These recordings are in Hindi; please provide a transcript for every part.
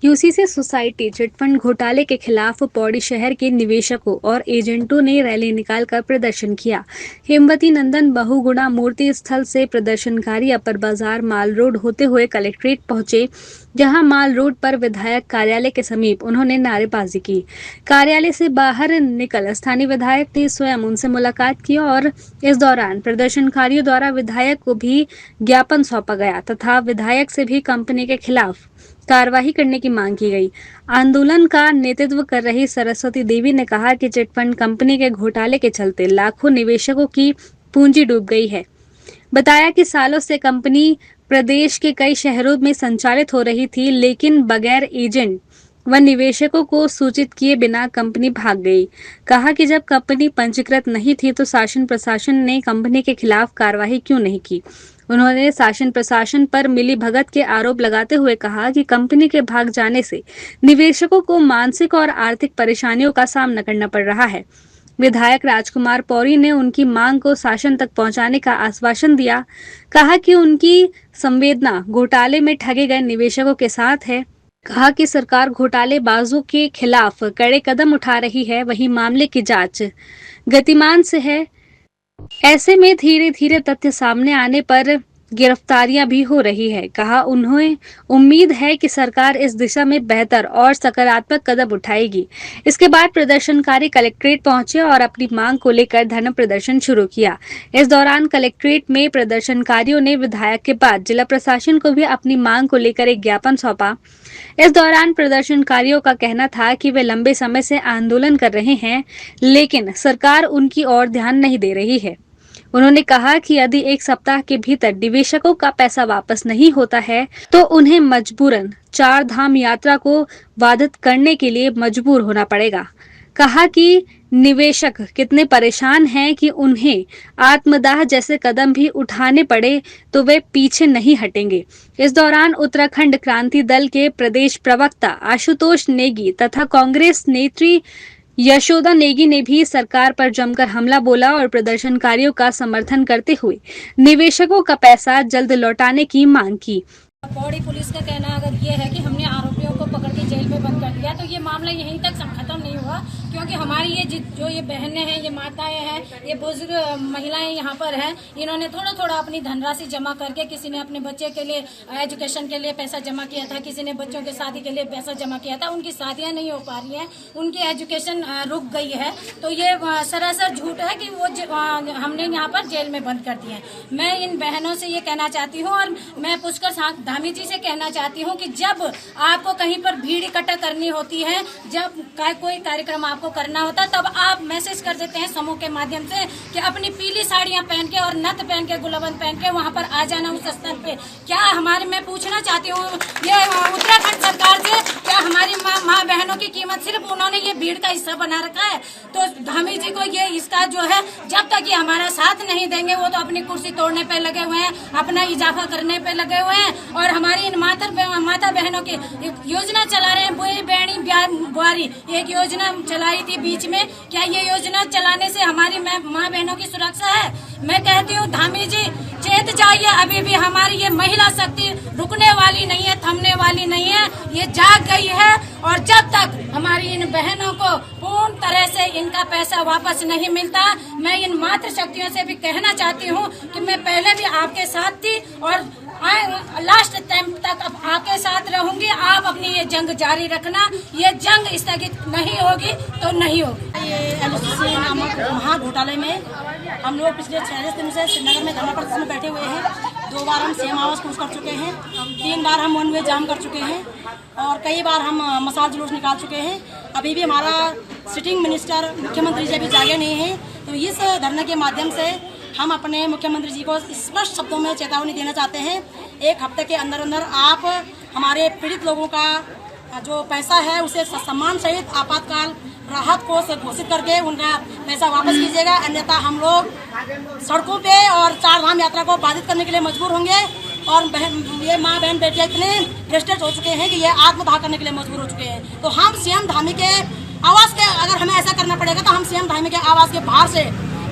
यूसीसी सोसाइटी चिटफंड घोटाले के खिलाफ पौड़ी शहर के निवेशकों और एजेंटों ने रैली निकालकर प्रदर्शन किया। हेमवती नंदन बहुगुणा मूर्ति स्थल से प्रदर्शनकारी अपर बाजार माल रोड होते हुए कलेक्ट्रेट पहुंचे, जहां माल रोड पर विधायक कार्यालय के समीप उन्होंने नारेबाजी की। कार्यालय से बाहर निकल स्थानीय विधायक ने स्वयं उनसे मुलाकात की और इस दौरान प्रदर्शनकारियों द्वारा विधायक को भी ज्ञापन सौंपा गया तथा विधायक से भी कंपनी के खिलाफ कार्रवाई करने की मांग की गई। आंदोलन का नेतृत्व कर रही सरस्वती देवी ने कहा कि चिटफंड कंपनी के घोटाले के चलते लाखों निवेशकों की पूंजी डूब गई है। बताया कि सालों से कंपनी प्रदेश के कई शहरों में संचालित हो रही थी, लेकिन बगैर एजेंट व निवेशकों को सूचित किए बिना कंपनी भाग गई। कहा कि जब कंपनी पंजीकृत नहीं थी तो शासन प्रशासन ने कंपनी के खिलाफ कार्रवाई क्यों नहीं की। उन्होंने शासन प्रशासन पर मिली भगत के आरोप लगाते हुए कहा कि कंपनी के भाग जाने से निवेशकों को मानसिक और आर्थिक परेशानियों का सामना करना पड़ रहा है। विधायक राजकुमार पौरी ने उनकी मांग को शासन तक पहुंचाने का आश्वासन दिया। कहा कि उनकी संवेदना घोटाले में ठगे गए निवेशकों के साथ है। कहा कि सरकार घोटालेबाजों के खिलाफ कड़े कदम उठा रही है, वहीं मामले की जांच गतिमान से है। ऐसे में धीरे धीरे तथ्य सामने आने पर गिरफ्तारियां भी हो रही है। कहा उन्हें उम्मीद है कि सरकार इस दिशा में बेहतर और सकारात्मक कदम उठाएगी। इसके बाद प्रदर्शनकारी कलेक्ट्रेट पहुंचे और अपनी मांग को लेकर धरना प्रदर्शन शुरू किया। इस दौरान कलेक्ट्रेट में प्रदर्शनकारियों ने विधायक के बाद जिला प्रशासन को भी अपनी मांग को लेकर एक ज्ञापन सौंपा। इस दौरान प्रदर्शनकारियों का कहना था कि वे लंबे समय से आंदोलन कर रहे हैं, लेकिन सरकार उनकी ओर ध्यान नहीं दे रही है। उन्होंने कहा कि यदि एक सप्ताह के भीतर निवेशकों का पैसा वापस नहीं होता है तो उन्हें मजबूरन 4 धाम यात्रा को बाधित करने के लिए मजबूर होना पड़ेगा। कहा कि निवेशक कितने परेशान हैं कि उन्हें आत्मदाह जैसे कदम भी उठाने पड़े तो वे पीछे नहीं हटेंगे। इस दौरान उत्तराखंड क्रांति दल के प्रदेश प्रवक्ता आशुतोष नेगी तथा कांग्रेस नेत्री यशोदा नेगी ने भी सरकार पर जमकर हमला बोला और प्रदर्शनकारियों का समर्थन करते हुए निवेशकों का पैसा जल्द लौटाने की मांग की। पौड़ी पुलिस का कहना अगर ये है कि हमने आरोपियों को पकड़ के जेल में बंद कर दिया, तो ये मामला यहीं तक खत्म नहीं हुआ, क्योंकि हमारी ये जो ये बहनें हैं, ये माताएं हैं, ये बुजुर्ग महिलाएं यहाँ पर हैं, इन्होंने थोड़ा थोड़ा अपनी धनराशि जमा करके, किसी ने अपने बच्चे के लिए एजुकेशन के लिए पैसा जमा किया था, किसी ने बच्चों की शादी के लिए पैसा जमा किया था। उनकी शादियां नहीं हो पा रही हैं, उनकी एजुकेशन रुक गई है। तो ये सरासर झूठ है कि वो हमने यहाँ पर जेल में बंद कर दिए हैं। मैं इन बहनों से ये कहना चाहती हूँ और मैं पुष्कर धामी जी से कहना चाहती हूँ कि जब आपको कहीं पर भीड़ इकट्ठा करनी होती है, जब कोई कार्यक्रम आपको करना होता है, तब आप मैसेज कर देते हैं समूह के माध्यम से कि अपनी पीली साड़ियां पहन के और नथ पहन के, गुलाबंद पहन के वहां पर आ जाना उस स्थल पे। क्या मैं पूछना चाहती हूँ ये उत्तराखंड सरकार से, क्या हमारी माँ बहनों की कीमत सिर्फ उन्होंने ये भीड़ का हिस्सा बना रखा है? तो धामी जी को ये इसका जो है, जब तक ये हमारा साथ नहीं देंगे, वो तो अपनी कुर्सी तोड़ने पे लगे हुए हैं, अपना इजाफा करने पे लगे हुए हैं और हमारी इन माता बहनों की योजना चला रहे हैं। बुई बेणी बुआरी एक योजना चलाई थी बीच में, क्या ये योजना चलाने से हमारी माँ बहनों की सुरक्षा है? मैं कहती हूँ धामी जी चेत जाइए, अभी भी हमारी ये महिला शक्ति रुकने वाली नहीं है, थमने वाली नहीं है, ये जाग गई है। और जब तक हमारी इन बहनों को पूर्ण तरह से इनका पैसा वापस नहीं मिलता, मैं इन मातृ शक्तियों से भी कहना चाहती हूँ कि मैं पहले भी आपके साथ थी और लास्ट टाइम तक अब आपके साथ रहूंगी। आप अपनी ये जंग जारी रखना, ये जंग स्थगित नहीं होगी तो नहीं होगी। ये एलओसी नामक महा घोटाले में हम लोग पिछले 46 दिन से श्रीनगर में धरना प्रदर्शन में बैठे हुए हैं। 2 बार हम सीएम आवास क्रूज कर चुके हैं, 3 बार हम वन वे जाम कर चुके हैं और कई बार हम मसाल जुलूस निकाल चुके हैं। अभी भी हमारा सिटिंग मिनिस्टर मुख्यमंत्री जी अभी जागे नहीं है। तो इस धरने के माध्यम से हम अपने मुख्यमंत्री जी को स्पष्ट शब्दों में चेतावनी देना चाहते हैं, 1 हफ्ते के अंदर अंदर आप हमारे पीड़ित लोगों का जो पैसा है उसे सम्मान सहित आपातकाल राहत कोष घोषित करके उनका पैसा वापस कीजिएगा, अन्यथा हम लोग सड़कों पे और 4 धाम यात्रा को बाधित करने के लिए मजबूर होंगे। और ये माँ बहन बेटियां इतने फ्रस्ट्रेट हो चुके हैं कि ये आत्मदाह करने के लिए मजबूर हो चुके हैं। तो हम सीएम धामी के आवास के, अगर हमें ऐसा करना पड़ेगा तो हम सीएम धामी के आवास के बाहर से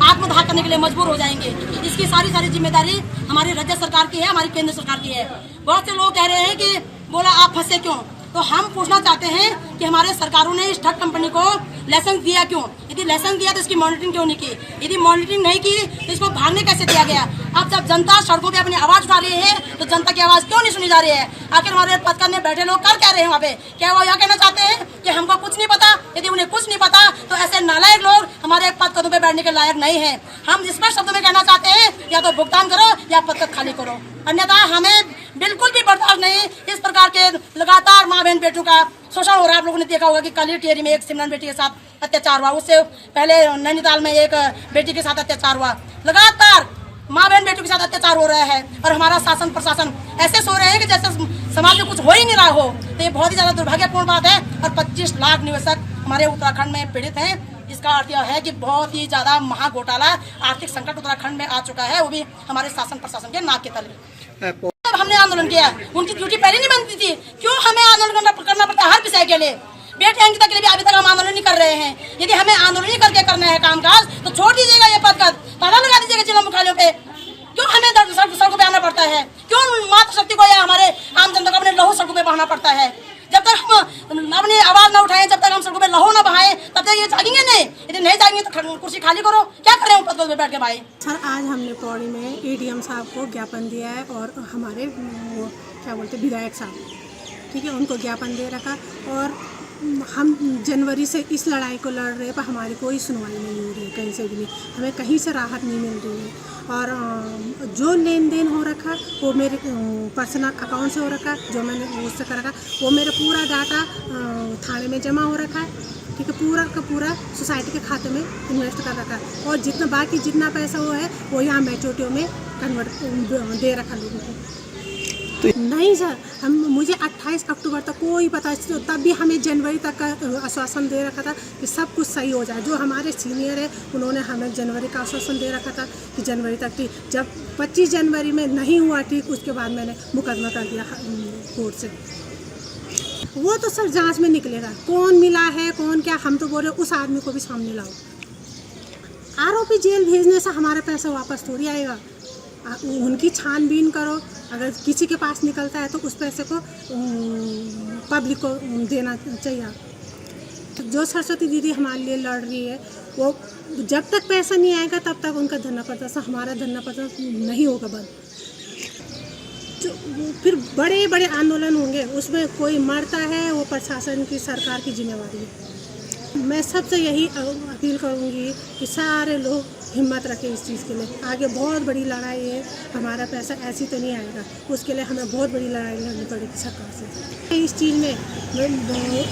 आत्मदाह करने के लिए मजबूर हो जाएंगे। इसकी सारी जिम्मेदारी हमारी राज्य सरकार की है, हमारी केंद्र सरकार की है। बहुत से लोग कह रहे हैं कि बोला आप फंसे क्यों, तो हम पूछना चाहते हैं कि हमारे सरकारों ने इस ठग कंपनी को लाइसेंस दिया क्यों? यदि लाइसेंस दिया तो इसकी मॉनिटरिंग क्यों नहीं की? यदि मॉनिटरिंग नहीं की तो इसको भागने कैसे दिया गया? अब जब जनता सड़कों पे अपनी आवाज उठा रही है तो जनता की आवाज क्यों नहीं सुनी जा रही है? आखिर हमारे पद करने बैठे लोग कर कह रहे हैं वहाँ पे? क्या वो यह कहना चाहते हैं कि हमको कुछ नहीं पता? यदि उन्हें कुछ नहीं पता तो ऐसे नालायक लोग हमारे पद कदों पे बैठने के लायक नहीं है। हम स्पष्ट शब्दों में कहना चाहते हैं या तो भुगतान करो या पद खाली करो, अन्यथा हमें बिल्कुल भी बर्दाश्त नहीं। इस प्रकार के लगातार माँ बहन बेटों का शोषण हो रहा है। आप लोगों ने देखा होगा कि कल ही टिहरी में एक सिमरन बेटी के साथ अत्याचार हुआ, उससे पहले नैनीताल में एक बेटी के साथ अत्याचार हुआ। लगातार माँ बहन बेटों के साथ अत्याचार हो रहा है और हमारा शासन प्रशासन ऐसे सो रहे हैं कि जैसे समाज में कुछ हो ही नहीं रहा हो। तो ये बहुत ही ज्यादा दुर्भाग्यपूर्ण बात है और 25 लाख निवेशक हमारे उत्तराखंड में पीड़ित हैं। इसका अर्थ यह है कि बहुत ही ज्यादा महाघोटाला, आर्थिक संकट उत्तराखंड में आ चुका है, वो भी हमारे शासन प्रशासन के नाक के तले। तब हमने आंदोलन किया, उनकी ड्यूटी पहले नहीं बनती थी, क्यों हमें आंदोलन करना पड़ता है हर विषय के लिए? बेटी अंकिता के लिए भी अभी तक हम आंदोलन नहीं कर रहे हैं। यदि हमें आंदोलन नहीं करके करना है कामकाज तो छोड़ दीजिएगा ये पद, ताला लगा दीजिएगा जिला मुख्यालयों पे। क्यों हमें सड़कों पे आना पड़ता है? क्यों मातृशक्ति को या हमारे आम जनता को अपने लहू सड़कों पे बहाना पड़ता है? जब तक हम अपनी आवाज न उठाएं, जब तक हम सड़कों पे लहू न बहाएं, तब तक ये जागेंगे नहीं। यदि नहीं जाएंगे तो कुर्सी खाली करो। क्या करें उन पद पे बैठ के भाई? सर, आज हमने पौड़ी में एडीएम साहब को ज्ञापन दिया है और हमारे वो क्या बोलते विधायक साहब, ठीक है, उनको ज्ञापन दे रखा। और हम जनवरी से इस लड़ाई को लड़ रहे हैं पर हमारी कोई सुनवाई नहीं हो रही है, कहीं से भी नहीं, हमें कहीं से राहत नहीं मिल रही है। और जो लेन देन हो रखा वो मेरे पर्सनल अकाउंट से हो रखा, जो मैंने उससे कर रखा वो मेरा पूरा डाटा थाने में जमा हो रखा है, ठीक है, पूरा का पूरा सोसाइटी के खाते में इन्वेस्ट कर रखा है। और जितना पैसा वो है वो यहाँ मैच्योरिटियों में कन्वर्ट दे रखा लोगों को। नहीं सर, मुझे 28 अक्टूबर तक कोई पता, तब भी हमें जनवरी तक का आश्वासन दे रखा था कि सब कुछ सही हो जाए। जो हमारे सीनियर है उन्होंने हमें जनवरी का आश्वासन दे रखा था कि जनवरी तक ठीक। जब 25 जनवरी में नहीं हुआ ठीक, उसके बाद मैंने मुकदमा कर दिया कोर्ट से। वो तो सर जांच में निकलेगा कौन मिला है कौन क्या। हम तो बोल रहे उस आदमी को भी सामने लाओ। आरोपी जेल भेजने से हमारा पैसा वापस थोड़ी आएगा। उनकी छानबीन करो, अगर किसी के पास निकलता है तो उस पैसे को पब्लिक को देना चाहिए। तो जो सरस्वती दीदी हमारे लिए लड़ रही है वो जब तक पैसा नहीं आएगा तब तक उनका धरना प्रदर्शन, हमारा धरना प्रदर्शन नहीं होगा बंद। जो फिर बड़े बड़े आंदोलन होंगे, उसमें कोई मरता है वो प्रशासन की, सरकार की जिम्मेवारी है। मैं सबसे यही अपील करूंगी कि सारे लोग हिम्मत रखें इस चीज़ के लिए। आगे बहुत बड़ी लड़ाई है, हमारा पैसा ऐसी तो नहीं आएगा, उसके लिए हमें बहुत बड़ी लड़ाई लड़नी पड़ेगी सरकार से। इस चीज़ में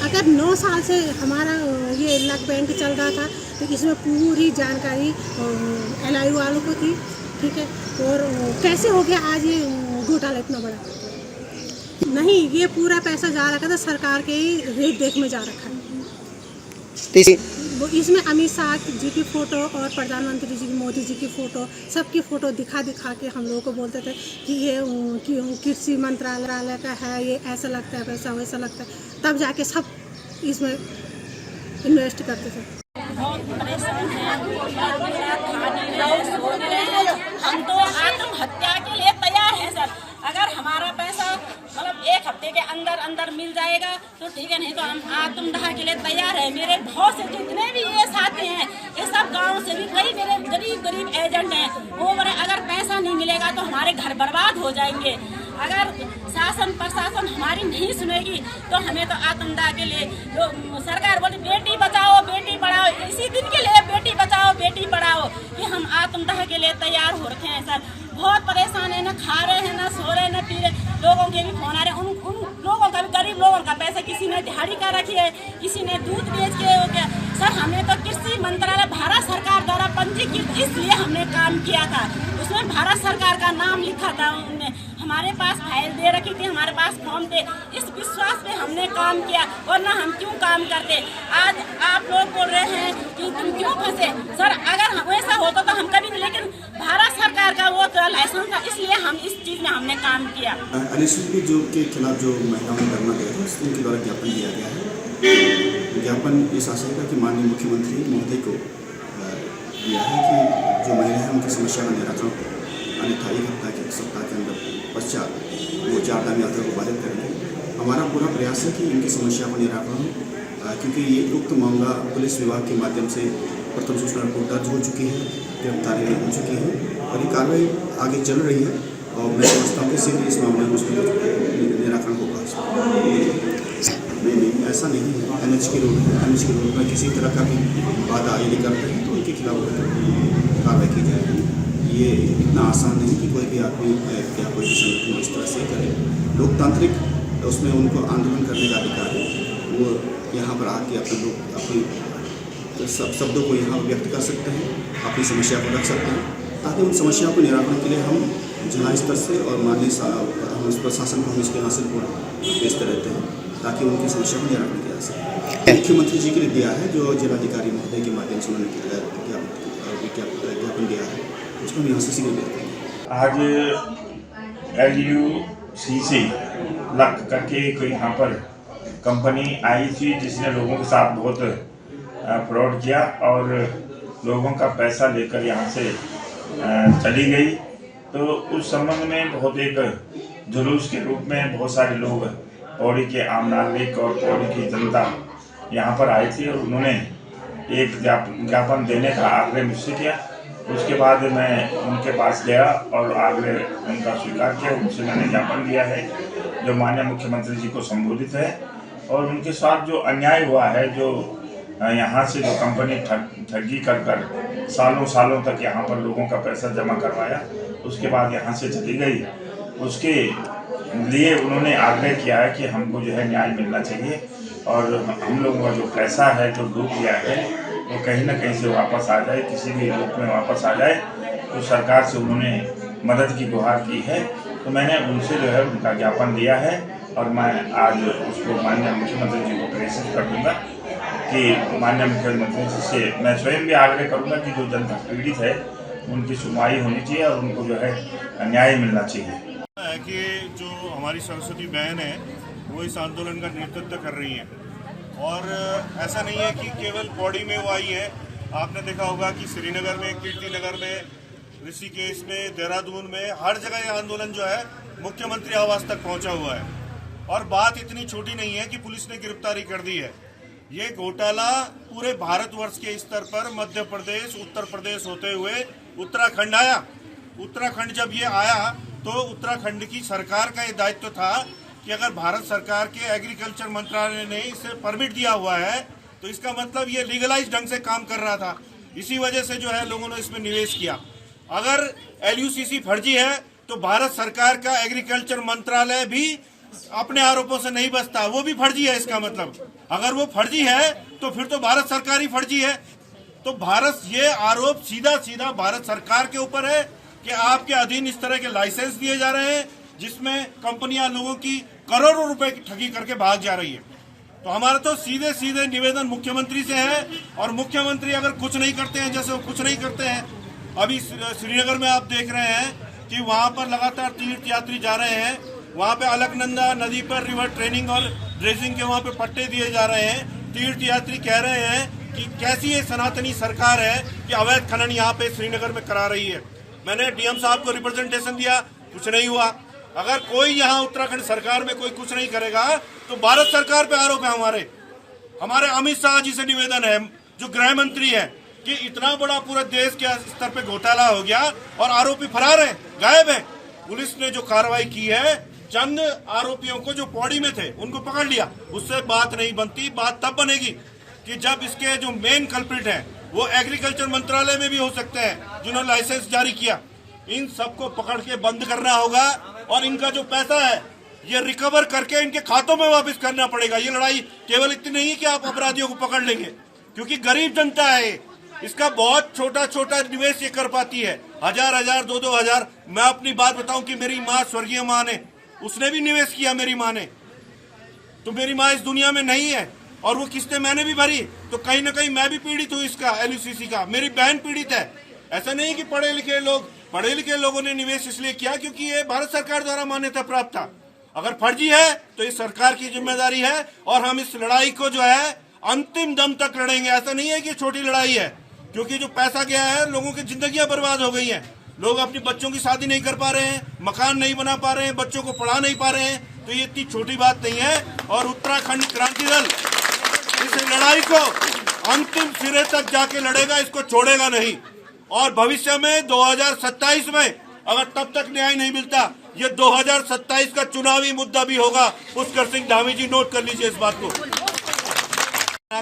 अगर 9 साल से हमारा ये लक बैंक चल रहा था तो इसमें पूरी जानकारी LIU वालों को थी, ठीक है। और कैसे हो गया आज ये घोटाला इतना बड़ा? नहीं, ये पूरा पैसा जा रखा था सरकार के ही रेख देख में जा रखा है। वो इसमें अमित शाह जी की फ़ोटो और प्रधानमंत्री जी, मोदी जी की फ़ोटो, सबकी फ़ोटो दिखा के हम लोगों को बोलते थे कि ये कृषि मंत्रालय का है, ये ऐसा लगता है, वैसा वैसा लगता है, तब जाके सब इसमें इन्वेस्ट करते थे। बहुत परेशान हैं, हम तो आत्महत्या के लिए तैयार हैं सर। अगर हमारा पैसा मतलब 1 हफ्ते के अंदर अंदर मिल जाएगा तो ठीक है, नहीं तो हम आत्मदाह के लिए तैयार है। मेरे बहुत से जितने भी ये साथी हैं, ये सब गांव से भी कई मेरे गरीब एजेंट हैं, वो बोले अगर पैसा नहीं मिलेगा तो हमारे घर बर्बाद हो जाएंगे। अगर शासन प्रशासन हमारी नहीं सुनेगी तो हमें तो आत्मदाह के लिए सरकार बोली बेटी बचाओ बेटी पढ़ाओ, इसी दिन के लिए बेटी बचाओ बेटी पढ़ाओ कि हम आत्मदाह के लिए तैयार हो रखे हैं सर। बहुत परेशान है, ना खा रहे हैं, ना सो रहे, ना पी रहे। लोगों के भी फोन आ रहे, उन लोगों का भी, गरीब लोगों का पैसा किसी ने दिहाड़ी का रखी है, किसी ने दूध बेच के हो गया। सर हमने तो कृषि मंत्रालय भारत सरकार द्वारा पंजीकृत इसलिए हमने काम किया था, उसमें भारत सरकार का नाम लिखा था, उनने हमारे पास फाइल दे रखी थी, हमारे पास फॉर्म थे, इस विश्वास पे हमने काम किया, वरना हम क्यों काम करते। आज आप लोग बोल रहे हैं कि तुम क्यों फंसे। सर अगर वैसा होता तो हम कभी नहीं, लेकिन भारत सरकार का वो तो लाइसेंस था, इसलिए हम इस चीज़ में हमने काम किया। अनिश्चित जो के खिलाफ जो महिलाओं ने धरना दिया था उनके द्वारा ज्ञापन दिया गया है। ज्ञापन इस आशय का कि माननीय मुख्यमंत्री महोदय को दिया है कि जो महिला है उनकी समस्या का निराकरण अन्यथा 1 हफ्ता के सप्ताह के अंदर पश्चात वो 4 धाम यात्रा को बाधित करेंगे हमारा पूरा प्रयास है कि इनकी समस्या का निराकरण हो, क्योंकि ये उक्त मामला पुलिस विभाग के माध्यम से प्रथम सूचना रिपोर्ट दर्ज हो चुकी है, गिरफ्तारी हो चुकी है और ये कार्रवाई आगे चल रही है और मैं समझता हूँ कि शीघ्र इस मामले में उसका निराकरण होगा। नहीं, ऐसा नहीं है। NH के रूल में किसी तरह का भी बाधा यदि करते हैं तो उनके खिलाफ कार्रवाई की जाएगी। ये इतना आसान नहीं कि कोई भी आदमी या कोई भी संगठन इस तरह से करे। लोकतांत्रिक उसमें उनको आंदोलन करने का अधिकार है, वो यहाँ पर आके अपनी शब्दों को यहाँ व्यक्त कर सकते हैं, अपनी समस्या को रख सकते हैं, ताकि उन समस्याओं को निराकरण के लिए हम जिला स्तर से और माननीय प्रशासन को हम इसके हासिल को भेजते रहते हैं, ताकि उनकी समस्या को निराकरण किया जा सके। मुख्यमंत्री जी के लिए दिया है, जो जिलाधिकारी महोदय के माध्यम से उन्होंने ज्ञापन दिया है, उसको हम यहाँ से शीघ्र भेजते हैं। आज LUCC लक करके कोई यहाँ पर कंपनी आई थी जिसने लोगों के साथ बहुत फ्रॉड किया और लोगों का पैसा लेकर यहाँ से चली गई। तो उस संबंध में बहुत एक जुलूस के रूप में बहुत सारे लोग पौड़ी के आम नागरिक और पौड़ी की जनता यहाँ पर आई थी और उन्होंने एक ज्ञापन देने का आग्रह मुझसे किया। उसके बाद मैं उनके पास गया और आग्रह उनका स्वीकार किया। उनसे मैंने ज्ञापन दिया है जो माननीय मुख्यमंत्री जी को संबोधित है और उनके साथ जो अन्याय हुआ है, जो यहाँ से जो कंपनी ठगी कर सालों तक यहाँ पर लोगों का पैसा जमा करवाया, उसके बाद यहाँ से चली गई, उसके लिए उन्होंने आग्रह किया है कि हमको जो है न्याय मिलना चाहिए और हम लोगों का जो पैसा है जो डूब गया है वो कहीं ना कहीं से वापस आ जाए, किसी भी रूप में वापस आ जाए। तो सरकार से उन्होंने मदद की गुहार की है। तो मैंने उनसे जो है उनका ज्ञापन दिया है और मैं आज उसको माननीय मुख्यमंत्री जी को प्रेषित कर दूँगा कि माननीय मुख्यमंत्री जी से मैं स्वयं भी आग्रह करूँगा कि जो जनता पीड़ित है उनकी सुनवाई होनी चाहिए और उनको जो है न्याय मिलना चाहिए। कि जो हमारी सरस्वती बहन है वो इस आंदोलन का नेतृत्व कर रही हैं और ऐसा नहीं है कि केवल पौड़ी में वो आई है। आपने देखा होगा कि श्रीनगर में, कीर्तिनगर में, ऋषिकेश में, देहरादून में, हर जगह ये आंदोलन जो है मुख्यमंत्री आवास तक पहुंचा हुआ है। और बात इतनी छोटी नहीं है कि पुलिस ने गिरफ्तारी कर दी है। ये घोटाला पूरे भारतवर्ष के स्तर पर मध्य प्रदेश, उत्तर प्रदेश होते हुए उत्तराखंड आया। उत्तराखंड जब ये आया तो उत्तराखंड की सरकार का ये दायित्व था कि अगर भारत सरकार के एग्रीकल्चर मंत्रालय ने इसे परमिट दिया हुआ है तो इसका मतलब ये लीगलाइज ढंग से काम कर रहा था। इसी वजह से जो है लोगों ने इसमें निवेश किया। अगर LUCC फर्जी है तो भारत सरकार का एग्रीकल्चर मंत्रालय भी अपने आरोपों से नहीं बचता, वो भी फर्जी है। इसका मतलब अगर वो फर्जी है तो फिर तो भारत सरकार ही फर्जी है। तो ये आरोप सीधा भारत सरकार के ऊपर है कि आपके अधीन इस तरह के लाइसेंस दिए जा रहे हैं जिसमें कंपनियां लोगों की करोड़ों रुपए की ठगी करके भाग जा रही है। तो हमारा तो सीधे निवेदन मुख्यमंत्री से है और मुख्यमंत्री अगर कुछ नहीं करते हैं, जैसे वो कुछ नहीं करते हैं, अभी श्रीनगर में आप देख रहे हैं कि वहां पर लगातार तीर्थ यात्री जा रहे हैं। वहां पे अलकनंदा नदी पर रिवर ट्रेनिंग और ड्रेजिंग के वहां पे पट्टे दिए जा रहे हैं। तीर्थ यात्री कह रहे हैं कि कैसी ये सनातनी सरकार है कि अवैध खनन यहाँ पे श्रीनगर में करा रही है। मैंने DM साहब को रिप्रेजेंटेशन दिया, कुछ नहीं हुआ। अगर कोई यहाँ उत्तराखंड सरकार में कोई कुछ नहीं करेगा तो भारत सरकार पे आरोप है। हमारे अमित शाह जी से निवेदन है, जो गृह मंत्री है, कि इतना बड़ा पूरे देश के स्तर पे घोटाला हो गया और आरोपी फरार है, गायब है। पुलिस ने जो कार्रवाई की है, चंद आरोपियों को जो पौड़ी में थे उनको पकड़ लिया, उससे बात नहीं बनती। बात तब बनेगी कि जब इसके जो मेन कल्प्रिट हैं वो एग्रीकल्चर मंत्रालय में भी हो सकते हैं जिन्होंने लाइसेंस जारी किया। इन सबको पकड़ के बंद करना होगा और इनका जो पैसा है ये रिकवर करके इनके खातों में वापस करना पड़ेगा। ये लड़ाई केवल इतनी नहीं कि आप अपराधियों को पकड़ लेंगे, क्योंकि गरीब जनता है, इसका बहुत छोटा निवेश ये कर पाती है। 1000 2-2000। मैं अपनी बात बताऊं कि मेरी माँ, स्वर्गीय माँ ने, उसने भी निवेश किया मेरी माँ ने। तो मेरी माँ इस दुनिया में नहीं है और वो किस्तें मैंने भी भरी, तो कहीं ना कहीं मैं भी पीड़ित हूँ इसका, LUCC का। मेरी बहन पीड़ित है। ऐसा नहीं कि पढ़े लिखे लोगों ने निवेश इसलिए किया क्योंकि ये भारत सरकार द्वारा मान्यता प्राप्त था। अगर फर्जी है तो ये सरकार की जिम्मेदारी है और हम इस लड़ाई को जो है अंतिम दम तक लड़ेंगे। ऐसा नहीं है कि छोटी लड़ाई है, क्योंकि जो पैसा गया है, लोगों की जिंदगियां बर्बाद हो गई हैं। लोग अपनी बच्चों की शादी नहीं कर पा रहे हैं, मकान नहीं बना पा रहे हैं, बच्चों को पढ़ा नहीं पा रहे हैं, तो ये इतनी छोटी बात नहीं है। और उत्तराखंड क्रांति दल इस लड़ाई को अंतिम सिरे तक जाके लड़ेगा, इसको छोड़ेगा नहीं। और भविष्य में 2027 में अगर तब तक न्याय नहीं मिलता, ये 2027 का चुनावी मुद्दा भी होगा। पुष्कर सिंह धामी जी नोट कर लीजिए इस बात को।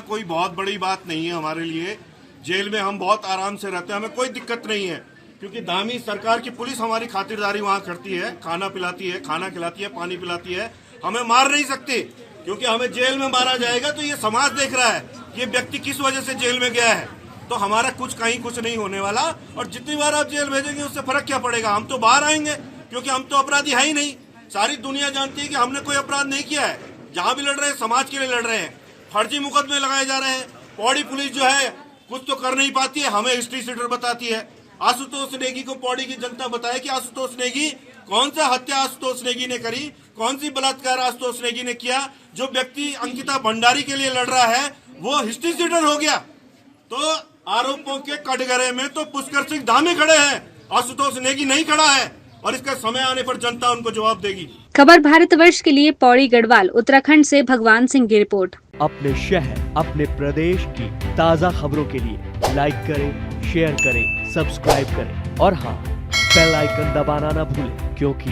कोई बहुत बड़ी बात नहीं है हमारे लिए। जेल में हम बहुत आराम से रहते हैं, हमें कोई दिक्कत नहीं है, क्योंकि धामी सरकार की पुलिस हमारी खातिरदारी वहाँ करती है, खाना पिलाती है, खाना खिलाती है, पानी पिलाती है। हमें मार नहीं सकती, क्योंकि हमें जेल में मारा जाएगा तो ये समाज देख रहा है ये व्यक्ति किस वजह से जेल में गया है। तो हमारा कुछ नहीं होने वाला। और जितनी बार आप जेल भेजेंगे उससे फर्क क्या पड़ेगा, हम तो बाहर आएंगे, क्योंकि हम तो अपराधी है ही नहीं। सारी दुनिया जानती है कि हमने कोई अपराध नहीं किया है। जहाँ भी लड़ रहे हैं समाज के लिए लड़ रहे हैं। फर्जी मुकदमे लगाए जा रहे हैं। पौड़ी पुलिस जो है कुछ तो कर नहीं पाती है, हमें हिस्ट्री सीटर बताती है। आशुतोष नेगी को पौड़ी की जनता बताए कि आशुतोष नेगी कौन सा हत्या आशुतोष नेगी ने करी, कौन सी बलात्कार आशुतोष नेगी ने किया। जो व्यक्ति अंकिता भंडारी के लिए लड़ रहा है वो हिस्ट्री सीटर हो गया। तो आरोपों के कटघरे में तो पुष्कर सिंह धामी खड़े हैं, आशुतोष नेगी नहीं खड़ा है। और इसका समय आने पर जनता उनको जवाब देगी। खबर भारतवर्ष के लिए पौड़ी गढ़वाल उत्तराखंड से भगवान सिंह की रिपोर्ट। अपने शहर अपने प्रदेश की ताज़ा खबरों के लिए लाइक करें, शेयर करें, सब्सक्राइब करें और हाँ, बेल आइकन दबाना ना भूलें, क्योंकि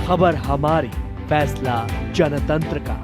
खबर हमारी, फैसला जनतंत्र का।